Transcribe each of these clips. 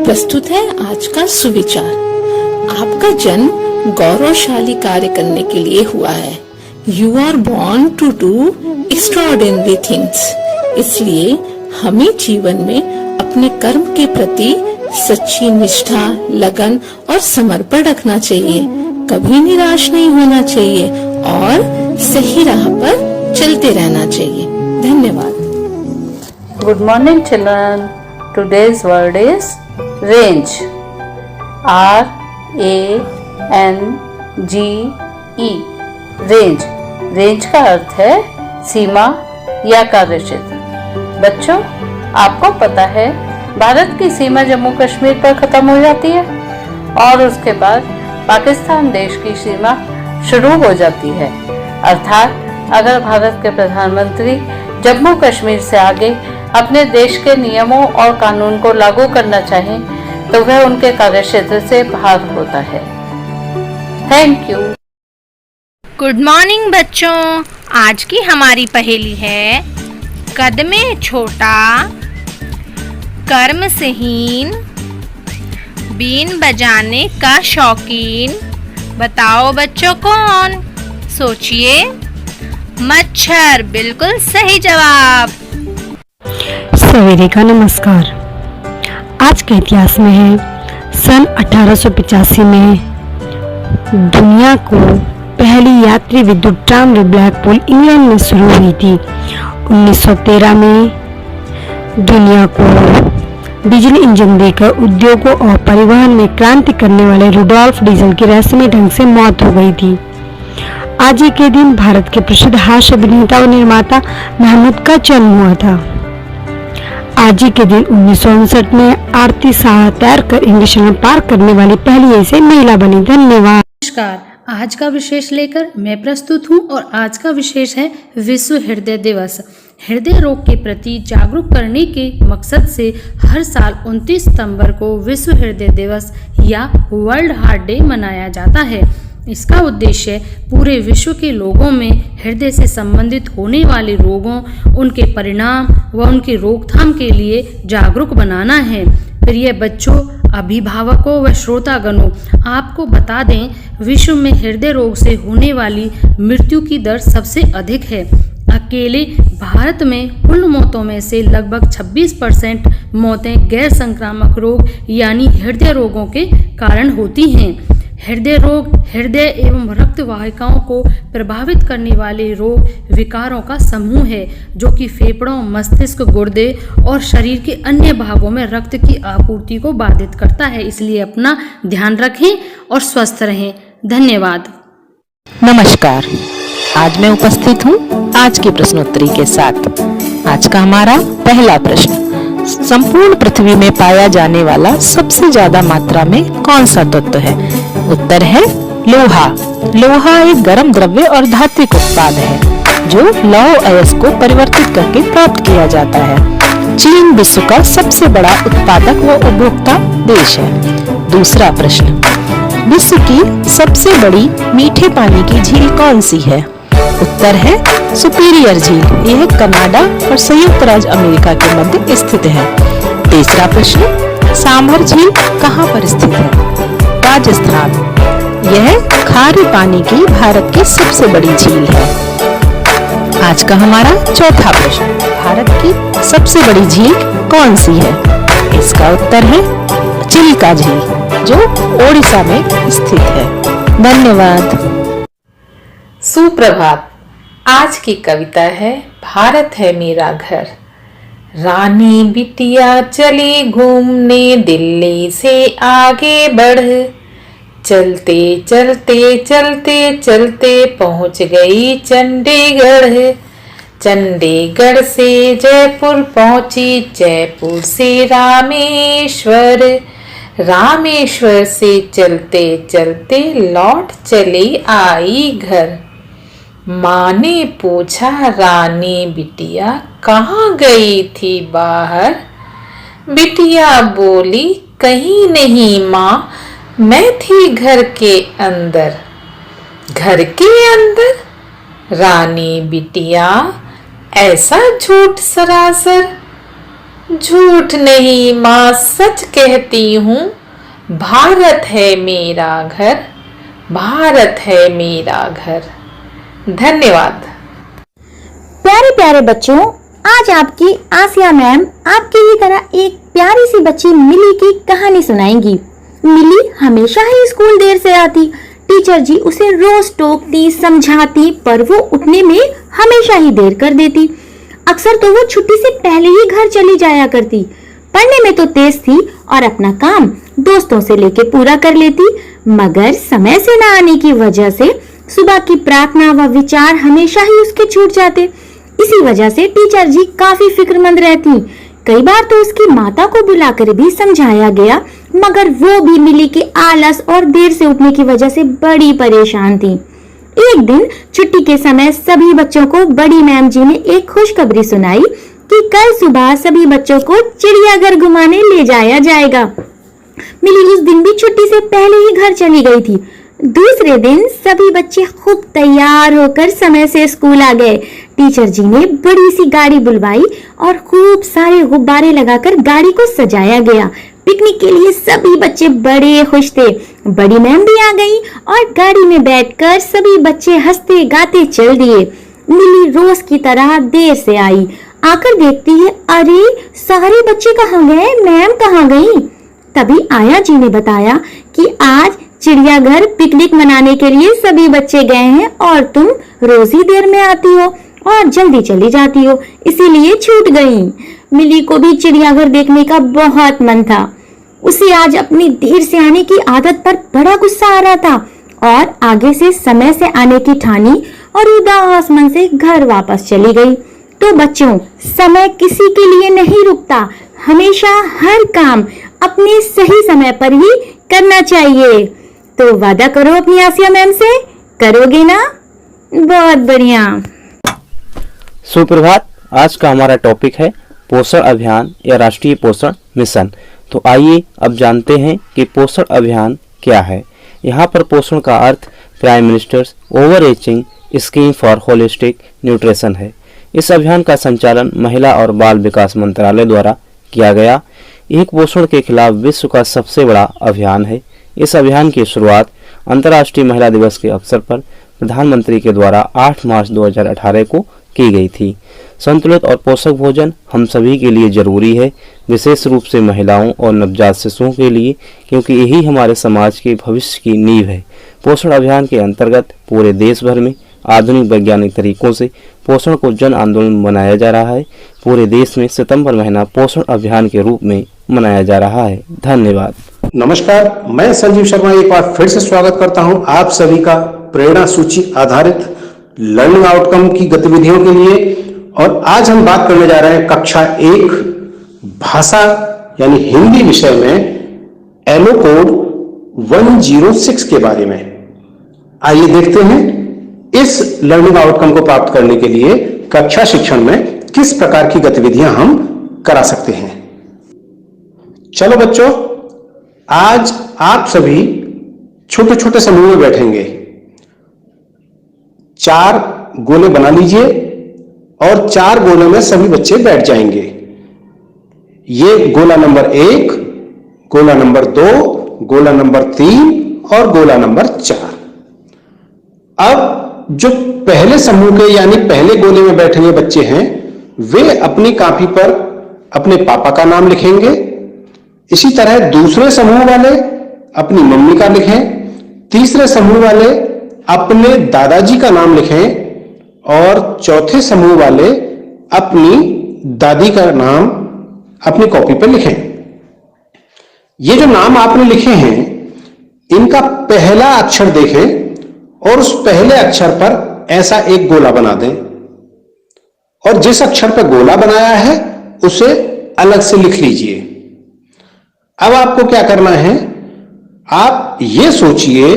प्रस्तुत है आज का सुविचार। आपका जन्म गौरवशाली कार्य करने के लिए हुआ है। You are born to do extraordinary things। इसलिए हमें जीवन में अपने कर्म के प्रति सच्ची निष्ठा, लगन और समर्पण रखना चाहिए। कभी निराश नहीं होना चाहिए और सही राह पर चलते रहना चाहिए। धन्यवाद। Good morning, children. Today's word is range. R-A-N-G-E. Range. Range का अर्थ है सीमा या कार्यक्षेत्र। बच्चों, आपको पता है भारत की सीमा जम्मू कश्मीर पर खत्म हो जाती है और उसके बाद पाकिस्तान देश की सीमा शुरू हो जाती है। अर्थात अगर भारत के प्रधानमंत्री जम्मू कश्मीर से आगे अपने देश के नियमों और कानून को लागू करना चाहें तो वह उनके कार्यक्षेत्र से बाहर होता है। Thank you. गुड मॉर्निंग बच्चों, आज की हमारी पहेली है कद में छोटा, कर्म से हीन, बीन बजाने का शौकीन। बताओ बच्चों कौन? सोचिए। मच्छर बिल्कुल सही जवाब। सवेरे का नमस्कार। आज के इतिहास में है सन 1885 में दुनिया को पहली यात्री विद्युत ट्राम ब्लैकपूल इंग्लैंड में शुरू हुई थी। 1913 में दुनिया को डीजल इंजन देकर उद्योगों और परिवहन में क्रांति करने वाले रुडोल्फ डीजल की रहस्यमय ढंग से मौत हो गई थी। आज ही के दिन भारत के प्रसिद्ध हास्य अभिनेता और निर्माता महमूद का जन्म हुआ था। आज ही के दिन 1959 में आरती शाह तैरकर इंग्लिश चैनल पार करने वाली पहली ऐसी महिला बनी। धन्यवाद। नमस्कार, आज का विशेष लेकर मैं प्रस्तुत हूँ और आज का विशेष है विश्व हृदय दिवस। हृदय रोग के प्रति जागरूक करने के मकसद से हर साल 29 सितंबर को विश्व हृदय दिवस या वर्ल्ड हार्ट डे मनाया जाता है। इसका उद्देश्य पूरे विश्व के लोगों में हृदय से संबंधित होने वाले रोगों, उनके परिणाम व उनकी रोकथाम के लिए जागरूक बनाना है। प्रिय बच्चों, अभिभावकों व श्रोतागणों, आपको बता दें विश्व में हृदय रोग से होने वाली मृत्यु की दर सबसे अधिक है। अकेले भारत में कुल मौतों में से लगभग 26% मौतें गैर संक्रामक रोग यानी हृदय रोगों के कारण होती हैं। हृदय रोग हृदय एवं रक्त वाहिकाओं को प्रभावित करने वाले रोग विकारों का समूह है जो कि फेफड़ों, मस्तिष्क, गुर्दे और शरीर के अन्य भागों में रक्त की आपूर्ति को बाधित करता है। इसलिए अपना ध्यान रखें और स्वस्थ रहें। धन्यवाद। नमस्कार, आज मैं उपस्थित हूँ आज की प्रश्नोत्तरी के साथ। आज का हमारा पहला प्रश्न, संपूर्ण पृथ्वी में पाया जाने वाला सबसे ज्यादा मात्रा में कौन सा तत्व है? उत्तर है लोहा। लोहा एक गर्म द्रव्य और धात्विक उत्पाद है जो लौह अयस्क को परिवर्तित करके प्राप्त किया जाता है। चीन विश्व का सबसे बड़ा उत्पादक व उपभोक्ता देश है। दूसरा प्रश्न, विश्व की सबसे बड़ी मीठे पानी की झील कौन सी है? उत्तर है सुपीरियर झील। यह कनाडा और संयुक्त राज्य अमेरिका के मध्य स्थित है। तीसरा प्रश्न, सांभर झील कहाँ पर स्थित है? राजस्थान। यह खारे पानी की भारत की सबसे बड़ी झील है। आज का हमारा चौथा प्रश्न, भारत की सबसे बड़ी झील कौन सी है? इसका उत्तर है चिल्का झील जो ओडिशा में स्थित है। धन्यवाद। सुप्रभात। आज की कविता है भारत है मेरा घर। रानी बिटिया चली घूमने दिल्ली से आगे बढ़, चलते चलते चलते चलते पहुंच गई चंडीगढ़। चंडीगढ़ से जयपुर पहुंची, जयपुर से रामेश्वर, रामेश्वर से चलते चलते लौट चली आई घर। माँ ने पूछा रानी बिटिया कहाँ गई थी बाहर? बिटिया बोली कहीं नहीं माँ, मैं थी घर के अंदर। घर के अंदर? रानी बिटिया ऐसा झूठ सरासर। झूठ नहीं माँ, सच कहती हूँ, भारत है मेरा घर, भारत है मेरा घर। धन्यवाद। प्यारे प्यारे बच्चों, आज आपकी आसिया मैम आपकी ही तरह एक प्यारी सी बच्ची मिली की कहानी सुनाएंगी। मिली हमेशा ही स्कूल देर से आती। टीचर जी उसे रोज टोकती, समझाती, पर वो उठने में हमेशा ही देर कर देती। अक्सर तो वो छुट्टी से पहले ही घर चली जाया करती। पढ़ने में तो तेज थी और अपना काम दोस्तों से लेके पूरा कर लेती, मगर समय से न आने की वजह से सुबह की प्रार्थना व विचार हमेशा ही उसके छूट जाते। इसी वजह से टीचर जी काफी फिक्रमंद रहती। कई बार तो उसकी माता को बुलाकर भी समझाया गया, मगर वो भी मिली के आलस और देर से उठने की वजह से बड़ी परेशान थी। एक दिन छुट्टी के समय सभी बच्चों को बड़ी मैम जी ने एक खुशखबरी सुनाई कि कल सुबह सभी बच्चों को चिड़ियाघर घुमाने ले जाया जाएगा। मिली उस दिन भी छुट्टी से पहले ही घर चली गई थी। दूसरे दिन सभी बच्चे खूब तैयार होकर समय से स्कूल आ गए। टीचर जी ने बड़ी सी गाड़ी बुलवाई और खूब सारे गुब्बारे लगाकर गाड़ी को सजाया गया। पिकनिक के लिए सभी बच्चे बड़े खुश थे। बड़ी मैम भी आ गई और गाड़ी में बैठकर सभी बच्चे हंसते गाते चल दिए। मिली रोज की तरह देर से आई। आकर देखती है, अरे सारे बच्चे कहाँ गए, मैम कहाँ गई? तभी आया जी ने बताया कि आज चिड़ियाघर पिकनिक मनाने के लिए सभी बच्चे गए हैं और तुम रोज ही देर में आती हो और जल्दी चली जाती हो, इसीलिए छूट गई। मिली को भी चिड़ियाघर देखने का बहुत मन था। उसे आज अपनी देर से आने की आदत पर बड़ा गुस्सा आ रहा था और आगे से समय से आने की ठानी और उदास मन से घर वापस चली गई। तो बच्चों, समय किसी के लिए नहीं रुकता। हमेशा हर काम अपने सही समय पर ही करना चाहिए। तो वादा करो अपनी आसिया मैम से, करोगे ना? बहुत बढ़िया। सुप्रभात। आज का हमारा टॉपिक है पोषण अभियान या राष्ट्रीय पोषण मिशन। तो आइए अब जानते हैं कि पोषण अभियान क्या है। यहाँ पर पोषण का अर्थ prime minister's overreaching scheme for holistic nutrition है। इस अभियान का संचालन महिला और बाल विकास मंत्रालय द्वारा किया गया। एक पोषण के खिलाफ विश्व का सबसे बड़ा अभियान है। इस अभियान की शुरुआत अंतर्राष्ट्रीय महिला दिवस के अवसर पर प्रधानमंत्री के द्वारा 8 मार्च 2018 को की गई थी। संतुलित और पोषक भोजन हम सभी के लिए जरूरी है, विशेष रूप से महिलाओं और नवजात शिशुओं के लिए, क्योंकि यही हमारे समाज के भविष्य की नींव है। पोषण अभियान के अंतर्गत पूरे देश भर में आधुनिक वैज्ञानिक तरीकों से पोषण को जन आंदोलन बनाया जा रहा है। पूरे देश में सितंबर महीना पोषण अभियान के रूप में मनाया जा रहा है। धन्यवाद। नमस्कार, मैं संजीव शर्मा एक बार फिर से स्वागत करता हूं आप सभी का प्रेरणा सूची आधारित लर्निंग आउटकम की गतिविधियों के लिए। और आज हम बात करने जा रहे हैं कक्षा 1 भाषा यानी हिंदी विषय में एलो कोड 106 के बारे में। आइए देखते हैं इस लर्निंग आउटकम को प्राप्त करने के लिए कक्षा शिक्षण में किस प्रकार की गतिविधियां हम करा सकते हैं। चलो बच्चों, आज आप सभी छोटे छोटे समूह में बैठेंगे। 4 गोले बना लीजिए और 4 गोलों में सभी बच्चे बैठ जाएंगे। ये गोला नंबर 1, गोला नंबर 2, गोला नंबर 3 और गोला नंबर 4। अब जो पहले समूह के यानी पहले गोले में बैठे हुए बच्चे हैं, वे अपनी कॉपी पर अपने पापा का नाम लिखेंगे। इसी तरह दूसरे समूह वाले अपनी मम्मी का लिखें, तीसरे समूह वाले अपने दादाजी का नाम लिखें और चौथे समूह वाले अपनी दादी का नाम अपनी कॉपी पर लिखें। ये जो नाम आपने लिखे हैं, इनका पहला अक्षर देखें और उस पहले अक्षर पर ऐसा एक गोला बना दें और जिस अक्षर पर गोला बनाया है उसे अलग से लिख लीजिए। अब आपको क्या करना है, आप ये सोचिए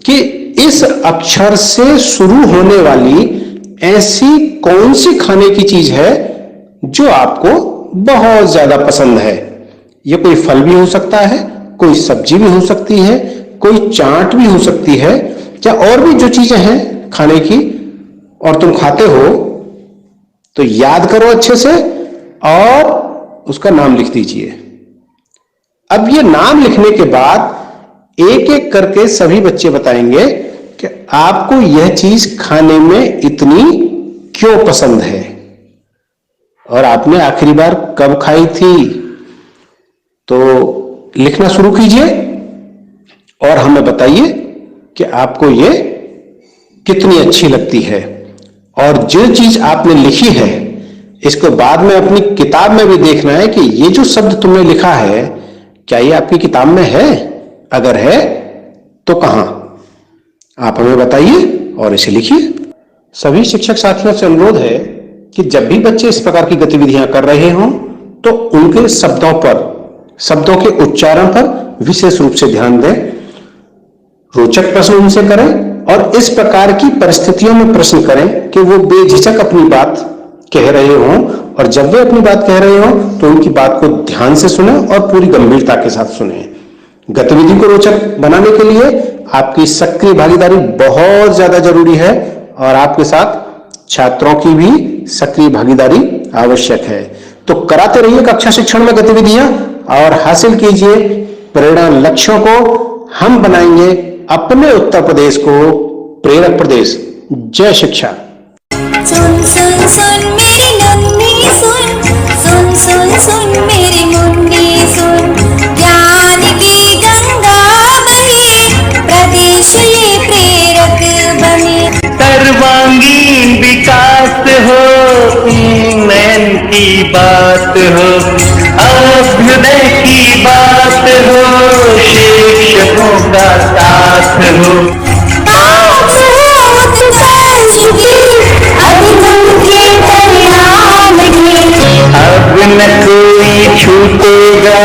कि इस अक्षर से शुरू होने वाली ऐसी कौन सी खाने की चीज है जो आपको बहुत ज्यादा पसंद है। यह कोई फल भी हो सकता है, कोई सब्जी भी हो सकती है, कोई चाट भी हो सकती है, या और भी जो चीजें हैं खाने की और तुम खाते हो, तो याद करो अच्छे से और उसका नाम लिख दीजिए। अब ये नाम लिखने के बाद एक एक करके सभी बच्चे बताएंगे कि आपको यह चीज खाने में इतनी क्यों पसंद है और आपने आखिरी बार कब खाई थी। तो लिखना शुरू कीजिए और हमें बताइए कि आपको ये कितनी अच्छी लगती है। और जो चीज आपने लिखी है, इसको बाद में अपनी किताब में भी देखना है कि ये जो शब्द तुमने लिखा है, क्या ये आपकी किताब में है? अगर है तो कहां, आप हमें बताइए और इसे लिखिए। सभी शिक्षक साथियों से अनुरोध है कि जब भी बच्चे इस प्रकार की गतिविधियां कर रहे हों, तो उनके शब्दों के उच्चारण पर विशेष रूप से ध्यान दें, रोचक प्रश्न उनसे करें और इस प्रकार की परिस्थितियों में प्रश्न करें कि वो बेझिझक अपनी बात कह रहे हों, और जब वे अपनी बात कह रहे हों तो उनकी बात को ध्यान से सुने और पूरी गंभीरता के साथ सुने। गतिविधि को रोचक बनाने के लिए आपकी सक्रिय भागीदारी बहुत ज्यादा जरूरी है और आपके साथ छात्रों की भी सक्रिय भागीदारी आवश्यक है। तो कराते रहिए कक्षा शिक्षण में गतिविधियां और हासिल कीजिए प्रेरणा लक्ष्यों को। हम बनाएंगे अपने उत्तर प्रदेश को प्रेरक प्रदेश। जय शिक्षा। सुन सुन सुन मेरी नन्ही सुन, सुन सुन सुन मेरी मुन्नी सुन, ज्ञान की गंगा बहे, प्रदेश ये प्रेरक बने। सर्वांगीण विकास हो, उन्नयन की बात हो, अभ्युदय की बात हो, शिक्षकों का साथ हो। अब न कोई छूटेगा